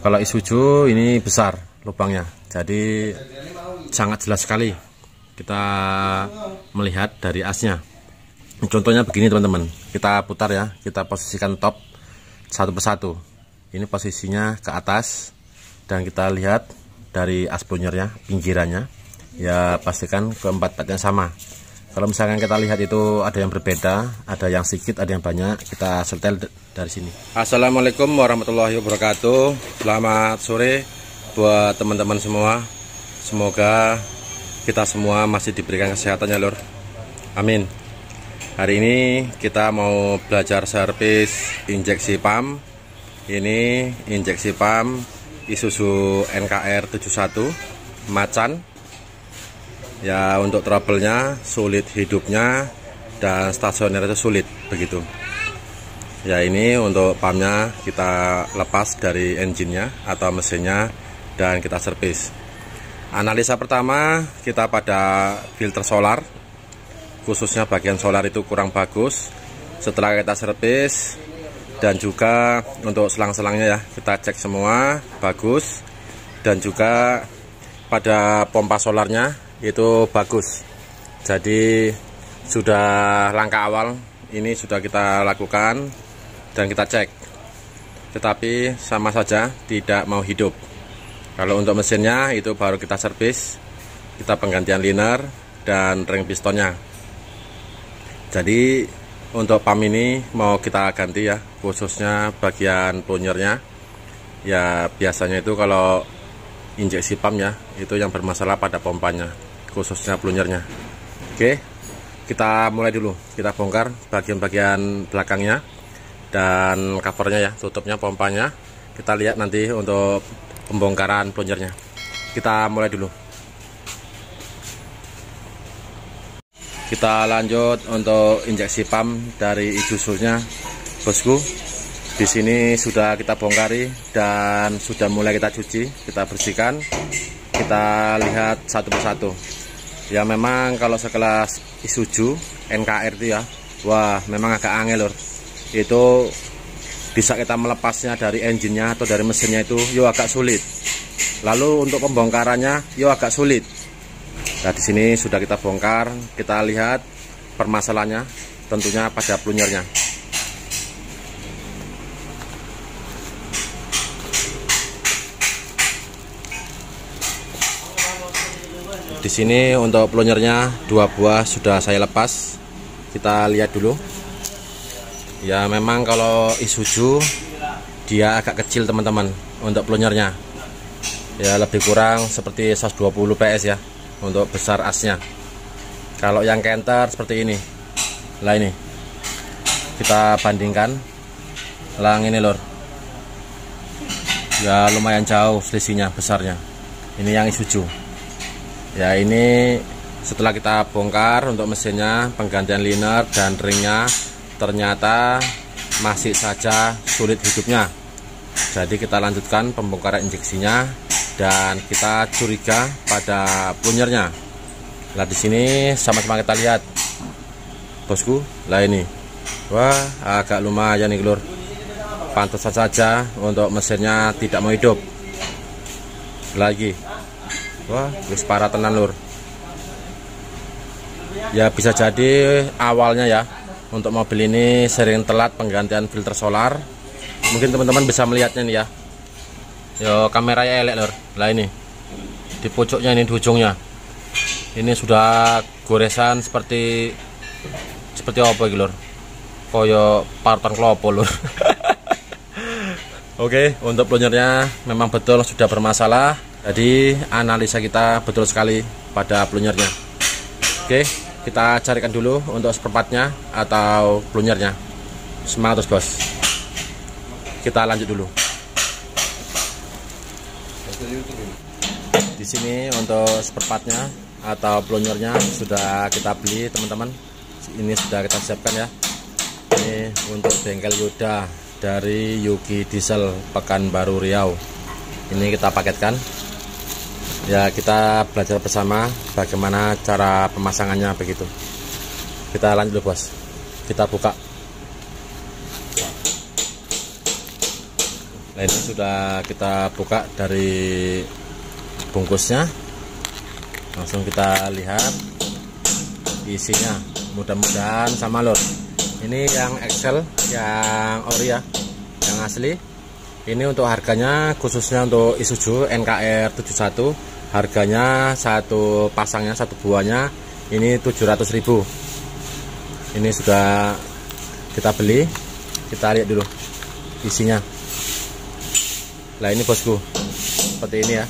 Kalau Isuzu ini besar lubangnya, jadi sangat jelas sekali kita melihat dari asnya. Contohnya begini teman-teman, kita putar ya, kita posisikan top satu persatu. Ini posisinya ke atas dan kita lihat dari as plunjernya, pinggirannya ya, pastikan keempat part yang sama. Kalau misalkan kita lihat itu ada yang berbeda, ada yang sedikit, ada yang banyak, kita setel dari sini. Assalamualaikum warahmatullahi wabarakatuh. Selamat sore buat teman-teman semua. Semoga kita semua masih diberikan kesehatannya lur. Amin. Hari ini kita mau belajar servis injeksi pump. Ini injeksi pump Isuzu NKR 71 Macan. Ya, untuk trouble-nya, sulit hidupnya, dan stasioner itu sulit begitu. Ya, ini untuk pumpnya kita lepas dari engine-nya atau mesinnya dan kita servis. Analisa pertama kita pada filter solar, khususnya bagian solar itu kurang bagus. Setelah kita servis dan juga untuk selang-selangnya ya kita cek semua bagus, dan juga pada pompa solarnya itu bagus. Jadi sudah langkah awal ini sudah kita lakukan dan kita cek, tetapi sama saja tidak mau hidup. Kalau untuk mesinnya itu baru kita servis, kita penggantian liner dan ring pistonnya. Jadi untuk pump ini mau kita ganti ya, khususnya bagian plunjernya. Ya biasanya itu kalau injeksi pump ya, itu yang bermasalah pada pompanya, khususnya plunjernya. Oke, kita mulai dulu. Kita bongkar bagian-bagian belakangnya dan covernya ya, tutupnya, pompanya. Kita lihat nanti untuk pembongkaran plunjernya. Kita mulai dulu. Kita lanjut untuk injeksi pump dari Isuzu-nya, bosku. Di sini sudah kita bongkari dan sudah mulai kita cuci, kita bersihkan. Kita lihat satu persatu. Ya memang kalau sekelas Isuzu NKR itu ya, wah memang agak angel lur. Itu bisa kita melepasnya dari engine-nya atau dari mesinnya itu yo agak sulit. Lalu untuk pembongkarannya yo agak sulit. Nah di sini sudah kita bongkar, kita lihat permasalahannya tentunya pada plunjernya. Di sini untuk plunjernya 2 buah sudah saya lepas. Kita lihat dulu. Ya memang kalau Isuzu dia agak kecil teman-teman untuk plunjernya. Ya lebih kurang seperti 120 PS ya untuk besar asnya. Kalau yang Canter seperti ini. Lah ini. Kita bandingkan. Lang ini lor. Ya lumayan jauh selisihnya besarnya. Ini yang Isuzu. Ya ini setelah kita bongkar untuk mesinnya, penggantian liner dan ringnya, ternyata masih saja sulit hidupnya. Jadi kita lanjutkan pembongkaran injeksinya dan kita curiga pada plunjernya. Nah di sini sama-sama kita lihat, bosku. Lah ini, wah agak lumayan nih lur. Pantas saja untuk mesinnya tidak mau hidup lagi. Wah, wis parah tenan lur. Ya bisa jadi awalnya ya untuk mobil ini sering telat penggantian filter solar. Mungkin teman-teman bisa melihatnya nih ya. Yo kameranya elek lur. Lah ini di pojoknya, ini di ujungnya. Ini sudah goresan seperti apa gitu lur? Koyo parton klopo lur. Oke, untuk plunjernya memang betul sudah bermasalah. Jadi analisa kita betul sekali pada plunjernya. Oke, kita carikan dulu untuk seperempatnya atau plunjernya. Semangat terus bos. Kita lanjut dulu. Di sini untuk seperempatnya atau plunjernya sudah kita beli teman-teman. Ini sudah kita siapkan ya. Ini untuk bengkel Yoda dari Yuki Diesel Pekanbaru Riau. Ini kita paketkan. Ya kita belajar bersama bagaimana cara pemasangannya begitu. Kita lanjut dulu bos. Kita buka. Nah, ini sudah kita buka dari bungkusnya, langsung kita lihat isinya. Mudah-mudahan sama lor. Ini yang Excel, yang ori ya, yang asli. Ini untuk harganya, khususnya untuk Isuzu NKR 71, harganya satu pasangnya, satu buahnya ini 700.000. Ini sudah kita beli, kita lihat dulu isinya. Nah ini bosku, seperti ini ya.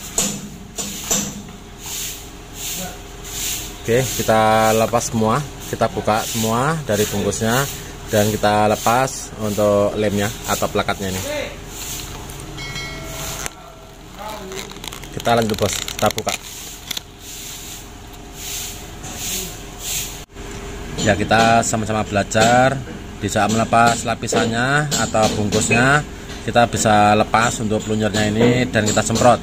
Oke, kita lepas semua, kita buka semua dari bungkusnya, dan kita lepas untuk lemnya atau plakatnya ini. Kita lanjut bos, kita buka. Ya, kita sama-sama belajar di saat melepas lapisannya atau bungkusnya. Kita bisa lepas untuk pelunyurnya ini dan kita semprot.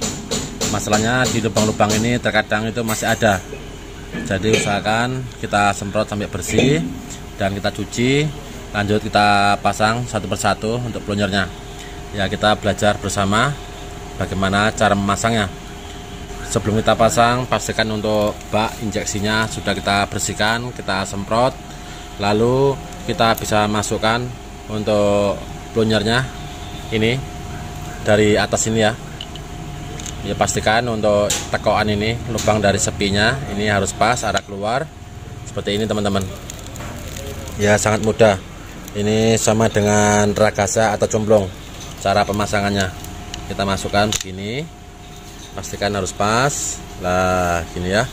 Masalahnya di lubang-lubang ini terkadang itu masih ada, jadi usahakan kita semprot sampai bersih dan kita cuci. Lanjut kita pasang satu persatu untuk pelunyurnya. Ya, kita belajar bersama bagaimana cara memasangnya. Sebelum kita pasang, pastikan untuk bak injeksinya sudah kita bersihkan, kita semprot. Lalu kita bisa masukkan untuk pelunyurnya ini dari atas ini ya. Ya, pastikan untuk tekoan ini, lubang dari sepinya ini harus pas arah keluar seperti ini teman-teman. Ya, sangat mudah. Ini sama dengan ragasa atau comblong cara pemasangannya. Kita masukkan begini, pastikan harus pas lah gini ya.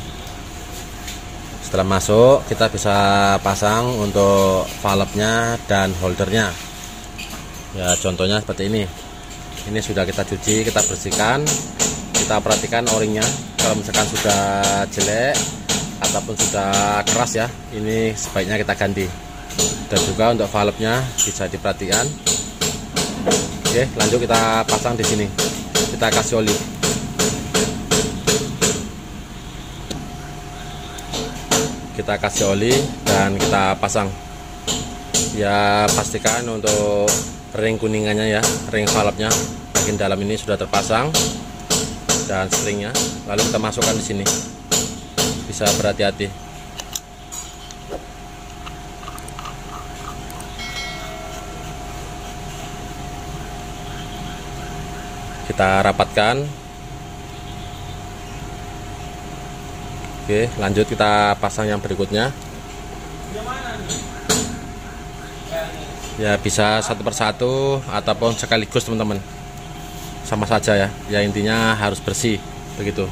Setelah masuk, kita bisa pasang untuk valve-nya dan holdernya. Ya, contohnya seperti ini. Ini sudah kita cuci, kita bersihkan. Kita perhatikan o-ringnya, kalau misalkan sudah jelek ataupun sudah keras ya, ini sebaiknya kita ganti. Dan juga untuk valve-nya bisa diperhatikan. Oke, lanjut kita pasang di sini. Kita kasih oli. Kita kasih oli dan kita pasang. Ya, pastikan untuk ring kuningannya ya, ring valve-nya bagian dalam ini sudah terpasang dan springnya. Lalu kita masukkan di sini. Bisa berhati-hati. Kita rapatkan. Oke, lanjut kita pasang yang berikutnya. Ya, bisa satu persatu ataupun sekaligus teman-teman, sama saja ya. Ya, intinya harus bersih begitu.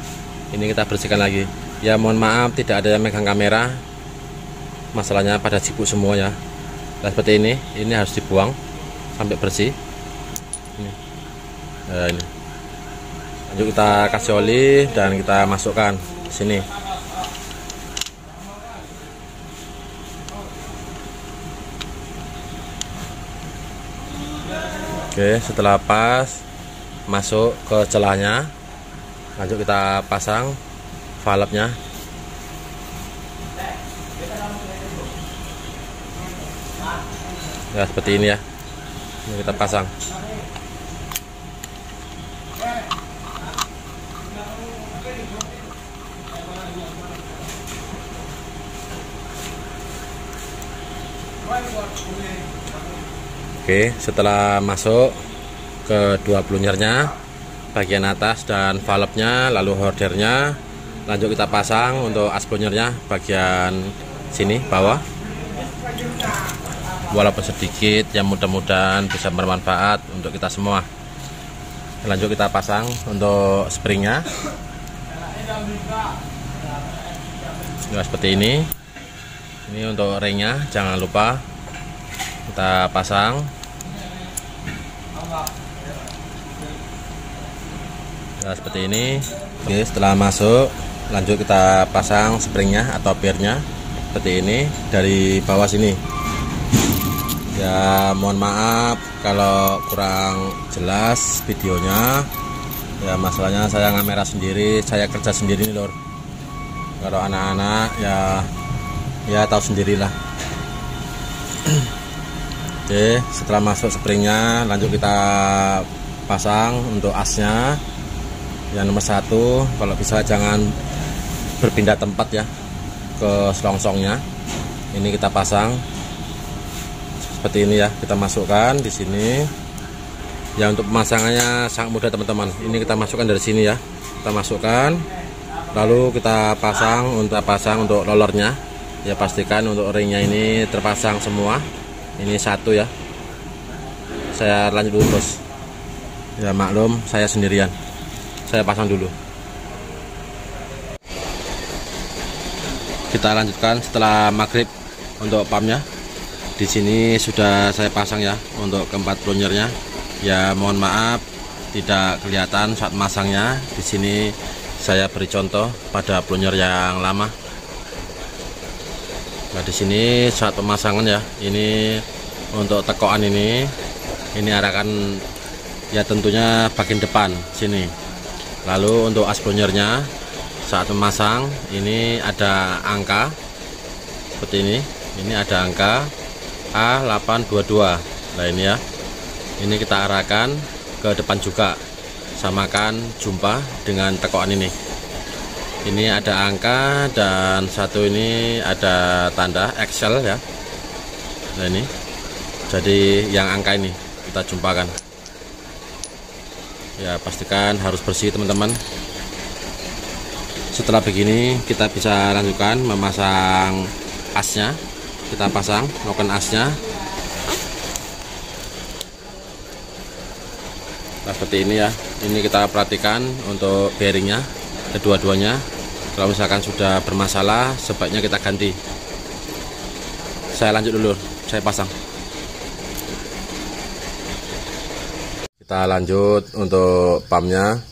Ini kita bersihkan lagi. Ya, mohon maaf tidak ada yang megang kamera, masalahnya pada sibuk semua ya. Nah, seperti ini harus dibuang sampai bersih ini. Nah, ini lanjut kita kasih oli dan kita masukkan di sini. Oke, setelah pas masuk ke celahnya, lanjut kita pasang valve-nya. Ya, seperti ini ya. Ini kita pasang. Oke, setelah masuk ke dua pelunyurnya, bagian atas dan valve-nya, lalu holdernya, lanjut kita pasang untuk as pelunyurnya bagian sini bawah. Walaupun sedikit, ya mudah-mudahan bisa bermanfaat untuk kita semua. Lanjut kita pasang untuk springnya. Nah, seperti ini. Ini untuk ringnya, jangan lupa kita pasang. Nah, seperti ini. Oke, setelah masuk, lanjut kita pasang springnya atau piernya seperti ini dari bawah sini. Ya, mohon maaf kalau kurang jelas videonya. Ya, masalahnya saya kamera sendiri, saya kerja sendiri nih lor. Kalau anak-anak ya tahu sendirilah. Oke, setelah masuk springnya, lanjut kita pasang untuk asnya. Yang nomor 1, kalau bisa jangan berpindah tempat ya ke selongsongnya. Ini kita pasang seperti ini ya, kita masukkan di sini. Ya, untuk pemasangannya sangat mudah teman-teman. Ini kita masukkan dari sini ya, kita masukkan, lalu kita pasang untuk rollernya. Ya, pastikan untuk ringnya ini terpasang semua. Ini 1 ya. Saya lanjut dulu bos. Ya maklum, saya sendirian. Saya pasang dulu. Kita lanjutkan setelah maghrib untuk pumpnya. Di sini sudah saya pasang ya untuk keempat plunjernya. Ya mohon maaf tidak kelihatan saat masangnya. Di sini saya beri contoh pada plunjer yang lama. Nah, di sini saat pemasangan ya, ini untuk tekoan ini arahkan ya tentunya bagian depan sini. Lalu untuk as plunjernya saat memasang ini ada angka seperti ini. Ini ada angka A822. Nah ini ya, ini kita arahkan ke depan juga, samakan jumpa dengan tekoan ini. Ini ada angka dan satu ini ada tanda Excel ya. Nah ini, jadi yang angka ini kita jumpakan. Ya pastikan harus bersih teman-teman. Setelah begini kita bisa lanjutkan memasang asnya. Kita pasang, melakukan asnya. Nah, seperti ini ya. Ini kita perhatikan untuk bearingnya, kedua-duanya. Kalau misalkan sudah bermasalah, sebaiknya kita ganti. Saya lanjut dulu, saya pasang. Kita lanjut untuk pumpnya.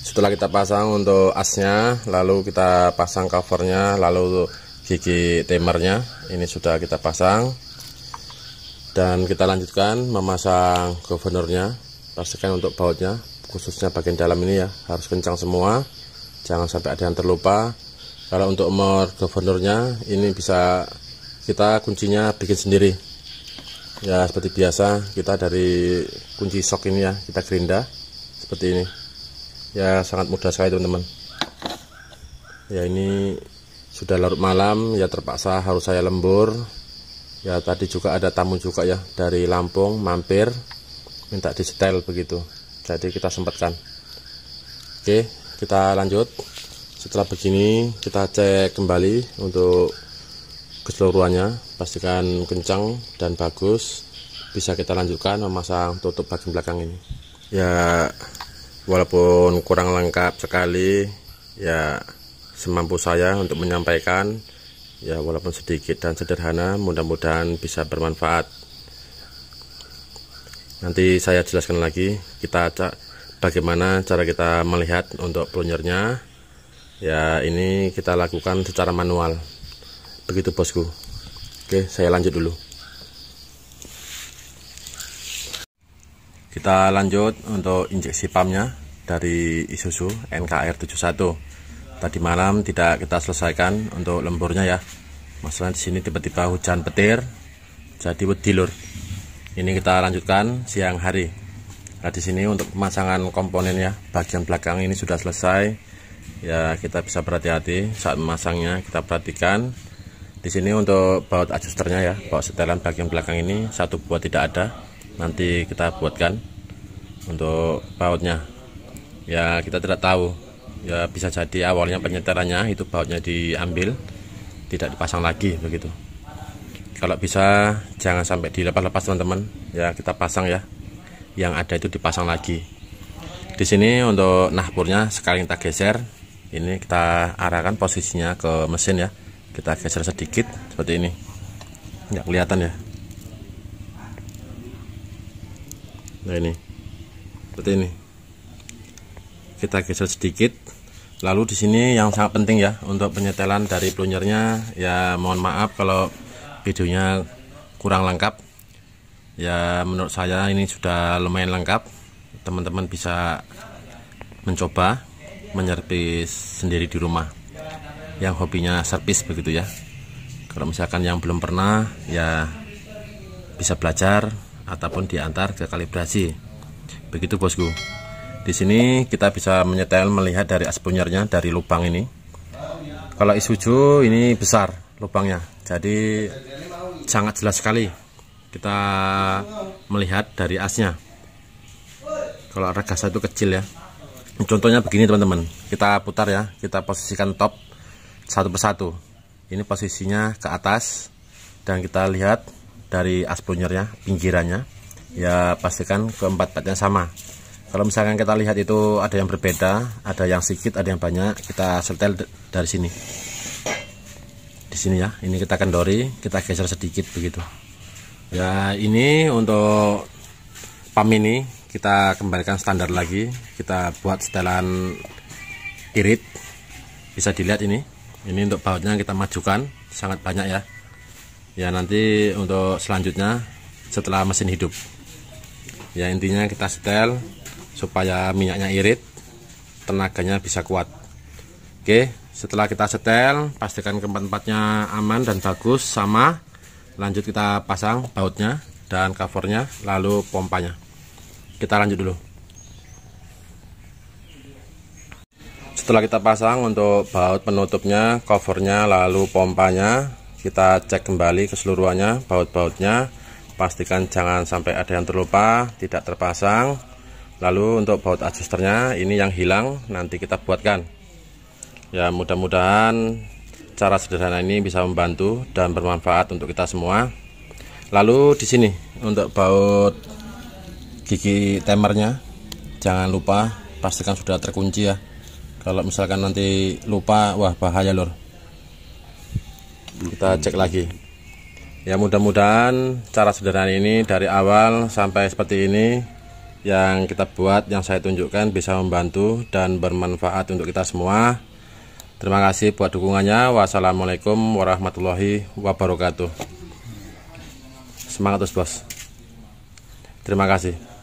Setelah kita pasang untuk asnya, lalu kita pasang covernya, lalu gigi timernya ini sudah kita pasang. Dan kita lanjutkan memasang governornya. Pastikan untuk bautnya, khususnya bagian dalam ini ya, harus kencang semua, jangan sampai ada yang terlupa. Kalau untuk nomor governornya ini bisa kita kuncinya bikin sendiri. Ya seperti biasa, kita dari kunci sok ini ya, kita gerinda seperti ini. Ya sangat mudah sekali teman-teman. Ya ini sudah larut malam, ya terpaksa harus saya lembur. Ya tadi juga ada tamu juga ya dari Lampung mampir, minta disetel begitu. Jadi kita sempatkan. Oke, kita lanjut. Setelah begini kita cek kembali untuk keseluruhannya, pastikan kencang dan bagus. Bisa kita lanjutkan memasang tutup bagian belakang ini. Ya walaupun kurang lengkap sekali, ya semampu saya untuk menyampaikan. Ya walaupun sedikit dan sederhana, mudah-mudahan bisa bermanfaat. Nanti saya jelaskan lagi kita bagaimana cara kita melihat untuk plunjernya. Ya ini kita lakukan secara manual. Begitu bosku. Oke, saya lanjut dulu. Kita lanjut untuk injeksi pumpnya dari Isuzu NKR71. Tadi malam tidak kita selesaikan untuk lemburnya ya. Masalah di sini tiba-tiba hujan petir, jadi wedi lur. Ini kita lanjutkan siang hari. Nah di sini untuk pemasangan komponen ya, bagian belakang ini sudah selesai. Ya kita bisa berhati-hati saat memasangnya. Kita perhatikan. Di sini untuk baut adjusternya ya, baut setelan bagian belakang ini satu buah tidak ada. Nanti kita buatkan untuk bautnya. Ya kita tidak tahu. Ya bisa jadi awalnya penyetelannya itu bautnya diambil, tidak dipasang lagi begitu. Kalau bisa jangan sampai dilepas-lepas teman-teman. Ya kita pasang ya. Yang ada itu dipasang lagi. Di sini untuk nahpurnya sekali kita geser. Ini kita arahkan posisinya ke mesin ya. Kita geser sedikit seperti ini, nggak kelihatan ya. Nah ini seperti ini, kita geser sedikit. Lalu di sini yang sangat penting ya untuk penyetelan dari plunjernya. Ya mohon maaf kalau videonya kurang lengkap. Ya menurut saya ini sudah lumayan lengkap. Teman-teman bisa mencoba menyervis sendiri di rumah. Yang hobinya servis begitu ya. Kalau misalkan yang belum pernah ya bisa belajar ataupun diantar ke kalibrasi. Begitu bosku. Di sini kita bisa menyetel melihat dari aspunyernya dari lubang ini. Kalau Isuzu ini besar lubangnya, jadi sangat jelas sekali kita melihat dari asnya. Kalau Regasa itu kecil ya. Contohnya begini teman-teman, kita putar ya, kita posisikan top satu persatu. Ini posisinya ke atas dan kita lihat dari aspunyernya, pinggirannya ya, pastikan keempat-empatnya sama. Kalau misalkan kita lihat itu ada yang berbeda, ada yang sedikit, ada yang banyak, kita setel dari sini. Di sini ya, ini kita kendori, kita geser sedikit begitu. Ya, ini untuk PAM ini kita kembalikan standar lagi, kita buat setelan irit. Bisa dilihat ini untuk bautnya kita majukan sangat banyak ya. Ya, nanti untuk selanjutnya setelah mesin hidup. Ya, intinya kita setel supaya minyaknya irit, tenaganya bisa kuat. Oke, setelah kita setel, pastikan keempat-empatnya aman dan bagus sama. Lanjut kita pasang bautnya dan covernya, lalu pompanya. Kita lanjut dulu. Setelah kita pasang untuk baut penutupnya, covernya, lalu pompanya, kita cek kembali keseluruhannya baut-bautnya. Pastikan jangan sampai ada yang terlupa, tidak terpasang. Lalu untuk baut adjusternya ini yang hilang, nanti kita buatkan. Ya, mudah-mudahan cara sederhana ini bisa membantu dan bermanfaat untuk kita semua. Lalu di sini untuk baut gigi temernya, jangan lupa pastikan sudah terkunci ya. Kalau misalkan nanti lupa, wah bahaya lor. Kita cek lagi. Ya, mudah-mudahan cara sederhana ini dari awal sampai seperti ini yang kita buat, yang saya tunjukkan bisa membantu dan bermanfaat untuk kita semua. Terima kasih buat dukungannya. Wassalamualaikum warahmatullahi wabarakatuh. Semangat terus bos. Terima kasih.